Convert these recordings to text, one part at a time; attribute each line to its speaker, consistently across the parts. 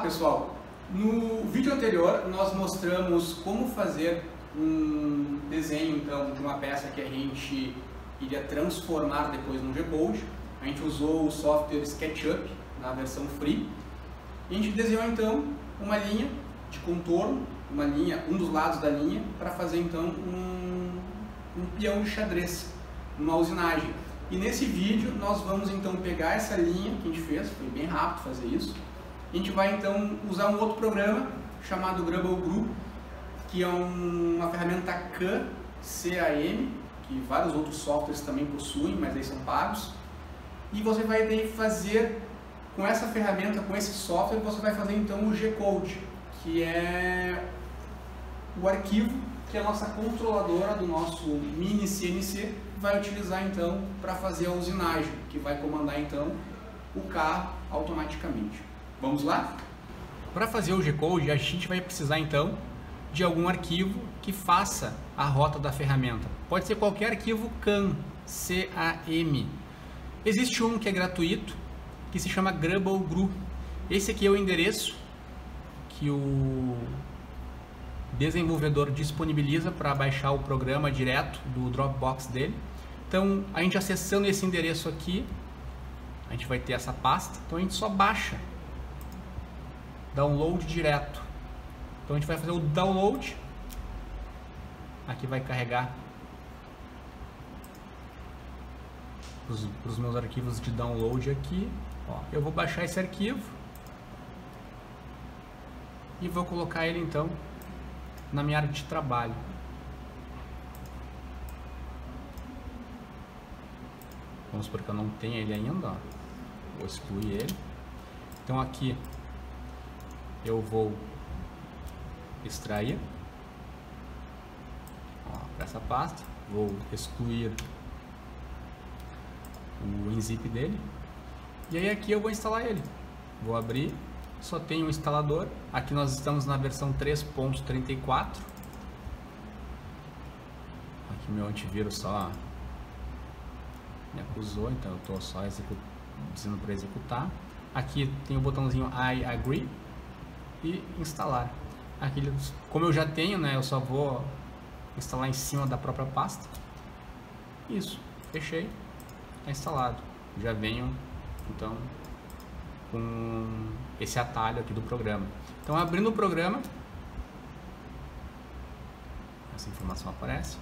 Speaker 1: pessoal, no vídeo anterior nós mostramos como fazer um desenho então de uma peça que a gente iria transformar depois no G-Code. A gente usou o software SketchUp na versão free e a gente desenhou então uma linha de contorno, um dos lados da linha, para fazer então um peão de xadrez, uma usinagem. E nesse vídeo nós vamos então pegar essa linha que a gente fez, foi bem rápido fazer isso. A gente vai então usar um outro programa chamado Grubble Glue, que é uma ferramenta CAM, que vários outros softwares também possuem, mas eles são pagos. E você vai daí fazer, com essa ferramenta, com esse software, você vai fazer então o G-Code, que é o arquivo que a nossa controladora do nosso mini CNC vai utilizar então para fazer a usinagem, que vai comandar então o carro automaticamente. Vamos lá? Para fazer o G-Code, a gente vai precisar então de algum arquivo que faça a rota da ferramenta. Pode ser qualquer arquivo CAM, C-A-M. Existe um que é gratuito, que se chama Grubble Glue. Esse aqui é o endereço que o desenvolvedor disponibiliza para baixar o programa direto do Dropbox dele. Então, a gente acessando esse endereço aqui, a gente vai ter essa pasta. Então, a gente só baixa, download direto. Então, a gente vai fazer o download. Aqui vai carregar os meus arquivos de download aqui. Ó, eu vou baixar esse arquivo e vou colocar ele então na minha área de trabalho. Vamos supor que eu não tenho ele ainda, ó. Vou excluir ele. Então aqui eu vou extrair para essa pasta, vou excluir o unzip dele e aí aqui eu vou instalar ele. Vou abrir, só tem um instalador. Aqui nós estamos na versão 3.34. Aqui meu antivírus só me acusou, então eu estou só dizendo para executar. Aqui tem o botãozinho I agree e instalar. Aqui, como eu já tenho, né, eu só vou instalar em cima da própria pasta. Isso, fechei, está instalado. Já venho então com esse atalho aqui do programa. Então, abrindo o programa, essa informação aparece.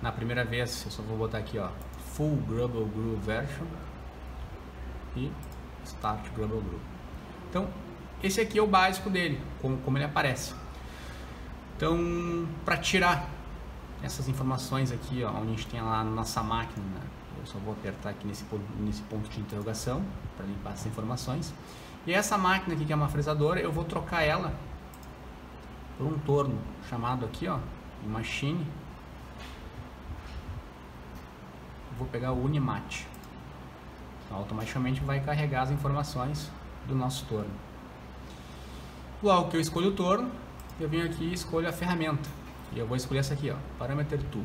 Speaker 1: Na primeira vez, eu só vou botar aqui, ó, Full Grubble Glue Version e Start Grubble Glue. Então, esse aqui é o básico dele, como ele aparece. Então, para tirar essas informações aqui, ó, onde a gente tem lá na nossa máquina, né? Eu só vou apertar aqui nesse ponto de interrogação para limpar essas informações. E essa máquina aqui, que é uma fresadora, eu vou trocar ela por um torno chamado aqui, ó, Machine. Vou pegar o Unimat. Então, automaticamente vai carregar as informações do nosso torno. Logo que eu escolho o torno, eu venho aqui e escolho a ferramenta. E eu vou escolher essa aqui, ó, Parameter Tool.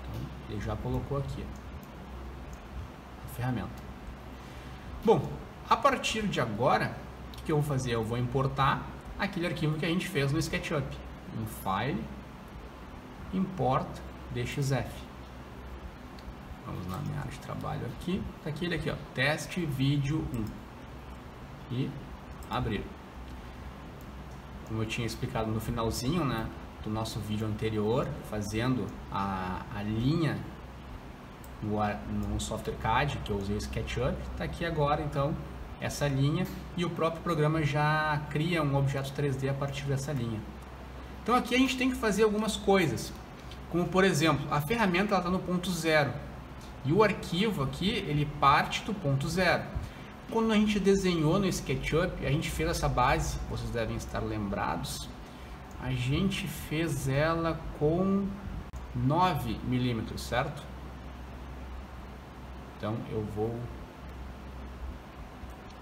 Speaker 1: Então, ele já colocou aqui a ferramenta. Bom, a partir de agora, o que eu vou fazer? Eu vou importar aquele arquivo que a gente fez no SketchUp. Em File, Import DXF. Vamos na minha área de trabalho aqui. Tá aqui ele aqui, ó, Teste Vídeo 1. E abrir. Como eu tinha explicado no finalzinho, né, do nosso vídeo anterior, fazendo a linha no software CAD, que eu usei o SketchUp, está aqui agora então essa linha e o próprio programa já cria um objeto 3D a partir dessa linha. Então aqui a gente tem que fazer algumas coisas, como por exemplo, a ferramenta está no ponto 0 e o arquivo aqui ele parte do ponto 0. Quando a gente desenhou no SketchUp, a gente fez essa base, vocês devem estar lembrados, a gente fez ela com 9 milímetros, certo? Então eu vou,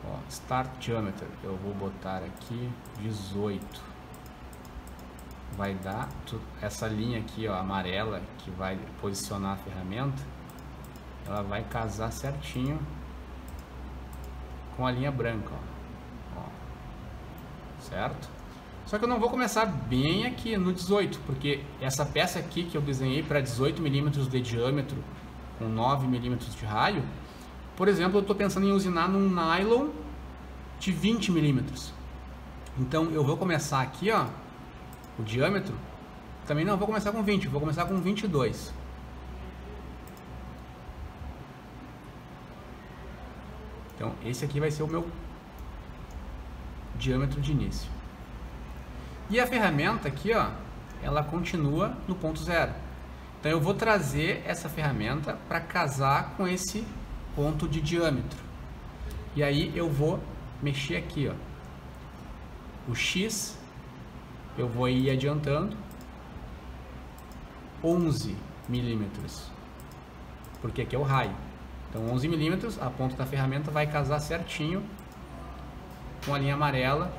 Speaker 1: ó, Start Diameter, eu vou botar aqui 18. Vai dar essa linha aqui, ó, amarela, que vai posicionar a ferramenta, ela vai casar certinho com a linha branca, ó. Certo? Só que eu não vou começar bem aqui no 18, porque essa peça aqui que eu desenhei para 18 milímetros de diâmetro com 9 milímetros de raio, por exemplo, eu estou pensando em usinar num nylon de 20 milímetros. Então eu vou começar aqui, ó, o diâmetro, também não vou começar com 20, vou começar com 22. Então esse aqui vai ser o meu diâmetro de início. E a ferramenta aqui, ó, ela continua no ponto zero. Então eu vou trazer essa ferramenta para casar com esse ponto de diâmetro. E aí eu vou mexer aqui, ó. O X eu vou ir adiantando 11 milímetros, porque aqui é o raio. Então 11 milímetros, a ponta da ferramenta vai casar certinho com a linha amarela,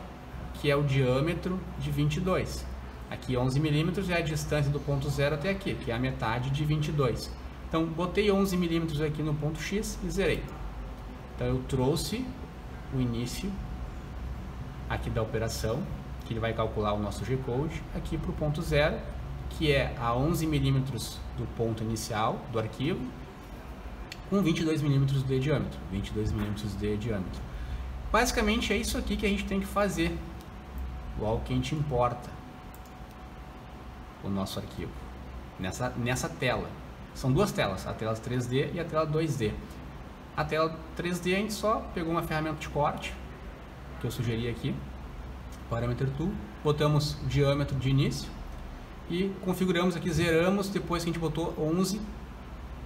Speaker 1: que é o diâmetro de 22. Aqui 11 milímetros é a distância do ponto zero até aqui, que é a metade de 22. Então botei 11 milímetros aqui no ponto X e zerei. Então eu trouxe o início aqui da operação, que ele vai calcular o nosso G-code, aqui para o ponto zero, que é a 11 milímetros do ponto inicial do arquivo, com 22 milímetros de diâmetro. 22 milímetros de diâmetro. Basicamente é isso aqui que a gente tem que fazer, logo que a gente importa o nosso arquivo nessa tela. São duas telas, a tela 3D e a tela 2D. A tela 3D a gente só pegou uma ferramenta de corte, que eu sugeri aqui, Parameter Tool, botamos o diâmetro de início e configuramos aqui, zeramos depois que a gente botou 11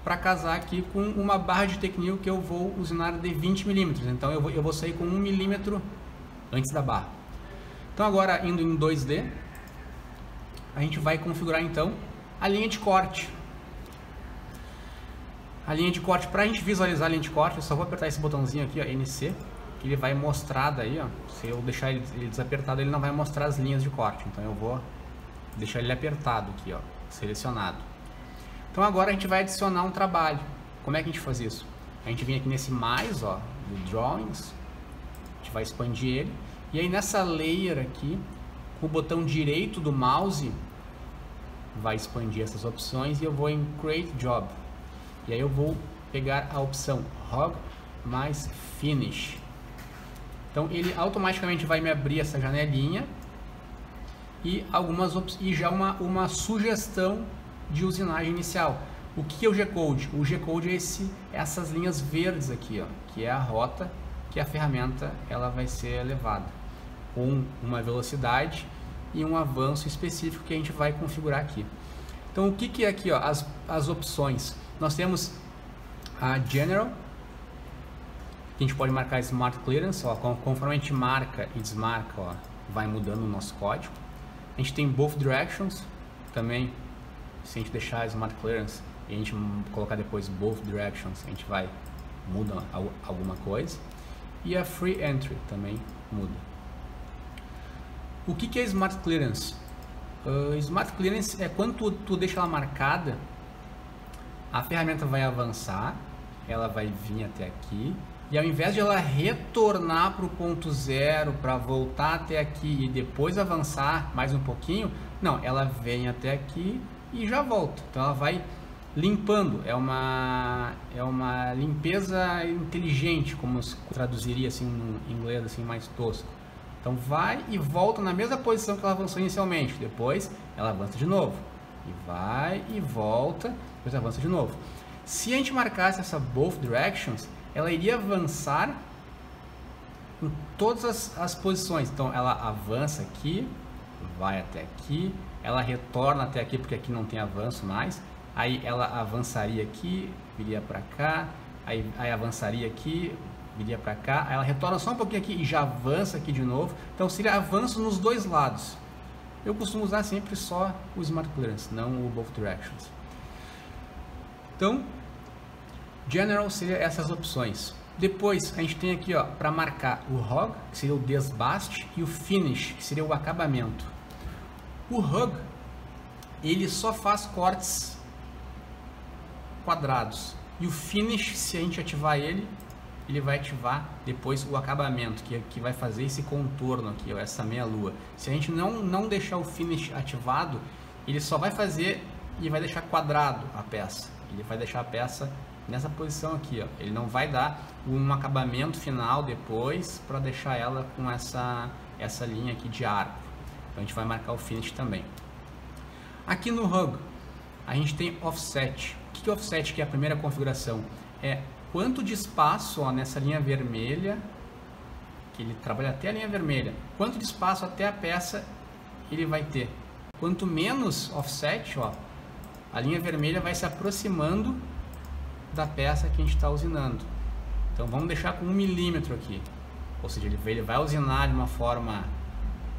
Speaker 1: para casar aqui com uma barra de Tecnil que eu vou usinar de 20 milímetros. Então eu vou sair com 1 milímetro antes da barra. Então agora indo em 2D, a gente vai configurar então a linha de corte. A linha de corte, para a gente visualizar a linha de corte, eu só vou apertar esse botãozinho aqui, ó, NC, que ele vai mostrar daí, ó, se eu deixar ele desapertado, ele não vai mostrar as linhas de corte. Então eu vou deixar ele apertado aqui, ó, selecionado. Então agora a gente vai adicionar um trabalho. Como é que a gente faz isso? A gente vem aqui nesse mais, ó, do Drawings, a gente vai expandir ele, e aí nessa layer aqui, com o botão direito do mouse, vai expandir essas opções e eu vou em Create Job. E aí eu vou pegar a opção Hog mais Finish. Então ele automaticamente vai me abrir essa janelinha e já uma sugestão de usinagem inicial. O que é o G-code? O G-code é essas linhas verdes aqui, ó, que é a rota que a ferramenta ela vai ser levada, com uma velocidade e um avanço específico que a gente vai configurar aqui. Então o que é aqui, ó, as opções? Nós temos a General, que a gente pode marcar Smart Clearance, ó, conforme a gente marca e desmarca, ó, vai mudando o nosso código. A gente tem Both Directions, também, se a gente deixar Smart Clearance e a gente colocar depois Both Directions, a gente vai muda alguma coisa. E a Free Entry também muda. O que é Smart Clearance? Smart Clearance é quando tu deixa ela marcada, a ferramenta vai avançar, ela vai vir até aqui, e ao invés de ela retornar para o ponto zero, para voltar até aqui e depois avançar mais um pouquinho, não, ela vem até aqui e já volta. Então ela vai limpando, é uma limpeza inteligente, como se traduziria assim no inglês assim mais tosco. Então vai e volta na mesma posição que ela avançou inicialmente, depois ela avança de novo, e vai e volta, depois avança de novo. Se a gente marcasse essa Both Directions, ela iria avançar em todas as posições. Então ela avança aqui, vai até aqui, ela retorna até aqui porque aqui não tem avanço mais, aí ela avançaria aqui, viria para cá, aí avançaria aqui, viria para cá, aí ela retorna só um pouquinho aqui e já avança aqui de novo. Então seria avanço nos dois lados. Eu costumo usar sempre só o Smart Clearance, não o Both Directions. Então, General seria essas opções. Depois a gente tem aqui, ó, para marcar o Hog, que seria o desbaste, e o Finish, que seria o acabamento. O Hug, ele só faz cortes quadrados. E o Finish, se a gente ativar ele, ele vai ativar depois o acabamento, que vai fazer esse contorno aqui, ó, essa meia lua. Se a gente não deixar o finish ativado, ele só vai fazer e vai deixar quadrado a peça. Ele vai deixar a peça nessa posição aqui, ó. Ele não vai dar um acabamento final depois para deixar ela com essa linha aqui de arco. Então a gente vai marcar o finish também. Aqui no hub a gente tem offset. O que é offset? Que é a primeira configuração. É quanto de espaço, ó, nessa linha vermelha, que ele trabalha até a linha vermelha, quanto de espaço até a peça ele vai ter. Quanto menos offset, ó, a linha vermelha vai se aproximando da peça que a gente está usinando. Então vamos deixar com 1 milímetro aqui, ou seja, ele vai usinar de uma forma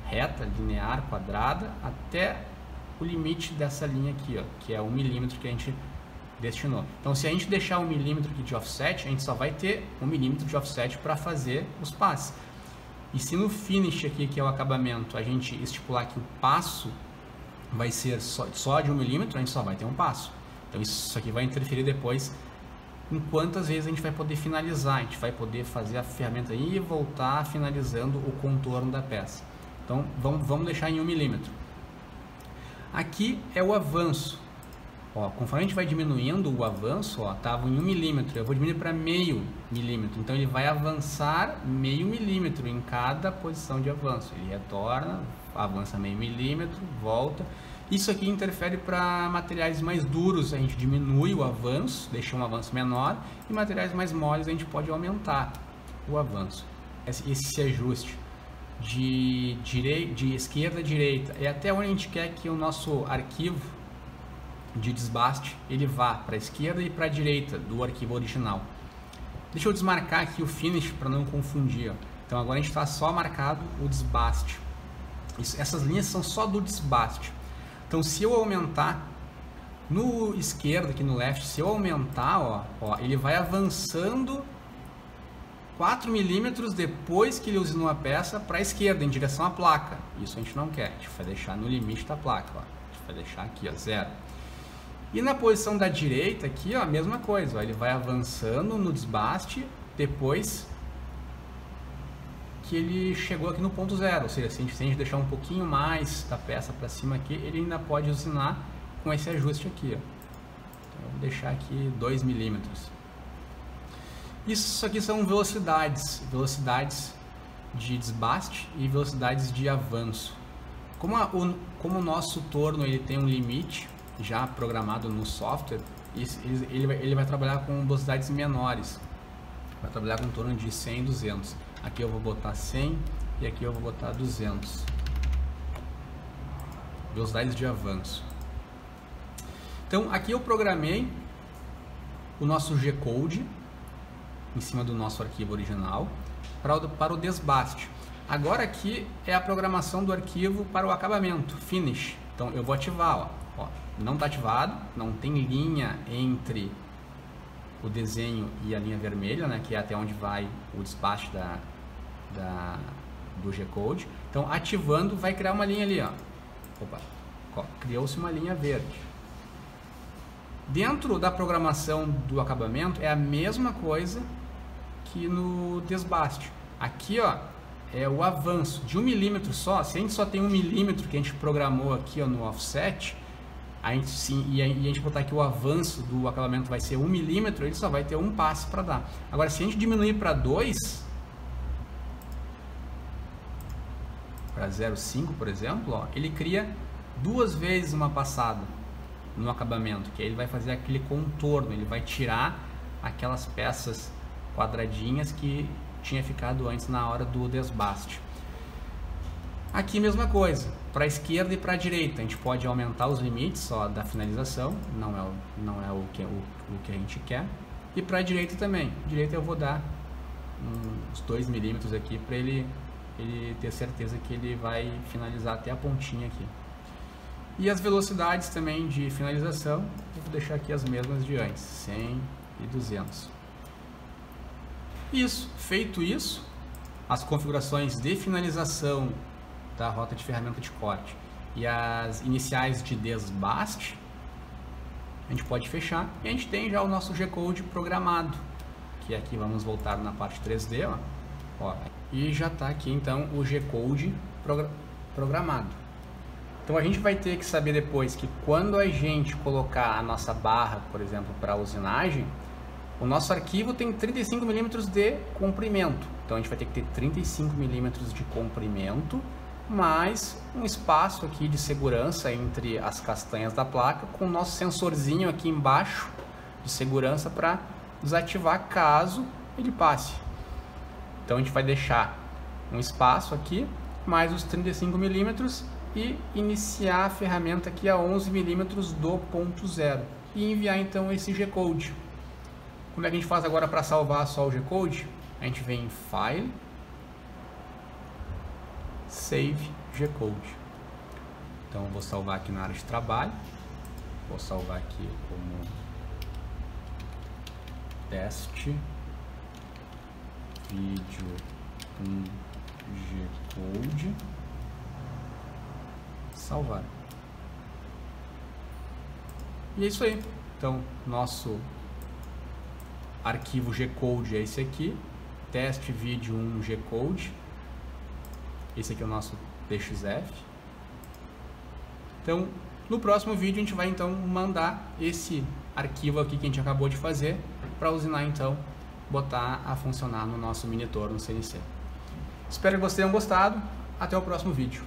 Speaker 1: reta, linear, quadrada, até o limite dessa linha aqui, ó, que é 1 milímetro que a gente destinou. Então se a gente deixar 1 milímetro aqui de offset, a gente só vai ter 1 milímetro de offset para fazer os passes. E se no finish aqui, que é o acabamento, a gente estipular que o passo vai ser só de 1 milímetro, a gente só vai ter um passo. Então isso aqui vai interferir depois em quantas vezes a gente vai poder finalizar. A gente vai poder fazer a ferramenta aí e voltar finalizando o contorno da peça. Então vamos deixar em 1 milímetro. Aqui é o avanço. Ó, conforme a gente vai diminuindo o avanço, ó, estava em 1 milímetro, eu vou diminuir para meio milímetro. Então ele vai avançar meio milímetro em cada posição de avanço. Ele retorna, avança meio milímetro, volta. Isso aqui interfere para materiais mais duros, a gente diminui o avanço, deixa um avanço menor, e materiais mais moles a gente pode aumentar o avanço. Esse ajuste de esquerda a direita é até onde a gente quer que o nosso arquivo de desbaste ele vá para a esquerda e para a direita do arquivo original. Deixa eu desmarcar aqui o finish para não confundir, ó. Então agora a gente está só marcado o desbaste. Essas linhas são só do desbaste. Então se eu aumentar no esquerdo, aqui no left, se eu aumentar, ó, ele vai avançando 4 milímetros depois que ele usinou a peça para a esquerda, em direção à placa. Isso a gente não quer, a gente vai deixar no limite da placa, ó. A gente vai deixar aqui, ó, 0. E na posição da direita aqui, ó, a mesma coisa, ó, ele vai avançando no desbaste depois que ele chegou aqui no ponto 0, ou seja, se a gente deixar um pouquinho mais da peça para cima aqui, ele ainda pode usinar com esse ajuste aqui, ó. Então, eu vou deixar aqui 2 milímetros. Isso aqui são velocidades de desbaste e velocidades de avanço. Como o nosso torno ele tem um limite já programado no software, ele vai trabalhar com velocidades menores, vai trabalhar com em torno de 100 e 200. Aqui eu vou botar 100 e aqui eu vou botar 200. Velocidades de avanço. Então aqui eu programei o nosso G-Code em cima do nosso arquivo original para o desbaste. Agora aqui é a programação do arquivo para o acabamento, finish. Então eu vou ativar, ó, não está ativado, não tem linha entre o desenho e a linha vermelha, né, que é até onde vai o desbaste do G-Code. Então ativando vai criar uma linha ali, ó. Opa, criou-se uma linha verde. Dentro da programação do acabamento é a mesma coisa que no desbaste. Aqui, ó, é o avanço de 1 milímetro só. Se a gente só tem 1 milímetro que a gente programou aqui, ó, no offset, a gente botar aqui o avanço do acabamento vai ser 1 milímetro, ele só vai ter um passo para dar. Agora, se a gente diminuir para 2, para 0,5, por exemplo, ó, ele cria 2 vezes uma passada no acabamento, que aí ele vai fazer aquele contorno, ele vai tirar aquelas peças quadradinhas que tinha ficado antes na hora do desbaste. Aqui mesma coisa, para a esquerda e para a direita, a gente pode aumentar os limites só da finalização, não é o que a gente quer. E para a direita também, direita eu vou dar uns 2 milímetros aqui para ele ter certeza que ele vai finalizar até a pontinha aqui. E as velocidades também de finalização, eu vou deixar aqui as mesmas de antes, 100 e 200. Isso, feito isso, as configurações de finalização da rota de ferramenta de corte e as iniciais de desbaste, a gente pode fechar e a gente tem já o nosso G-Code programado, que aqui vamos voltar na parte 3D, ó, e já está aqui então o G-Code programado. Então a gente vai ter que saber depois que quando a gente colocar a nossa barra, por exemplo, para usinagem, o nosso arquivo tem 35 mm de comprimento. Então a gente vai ter que ter 35 mm de comprimento, mais um espaço aqui de segurança entre as castanhas da placa, com o nosso sensorzinho aqui embaixo de segurança para desativar caso ele passe. Então a gente vai deixar um espaço aqui, mais os 35 mm e iniciar a ferramenta aqui a 11 mm do ponto zero e enviar então esse G-Code. Como é que a gente faz agora para salvar só o G-Code? A gente vem em File, Save G-Code. Então eu vou salvar aqui na área de trabalho, vou salvar aqui como teste vídeo G-Code, salvar. E é isso aí. Então nosso arquivo G-Code é esse aqui, teste vídeo 1 G-Code. Esse aqui é o nosso TXF. Então, no próximo vídeo a gente vai então mandar esse arquivo aqui que a gente acabou de fazer para usinar então, botar a funcionar no nosso monitor no CNC. Espero que vocês tenham gostado. Até o próximo vídeo.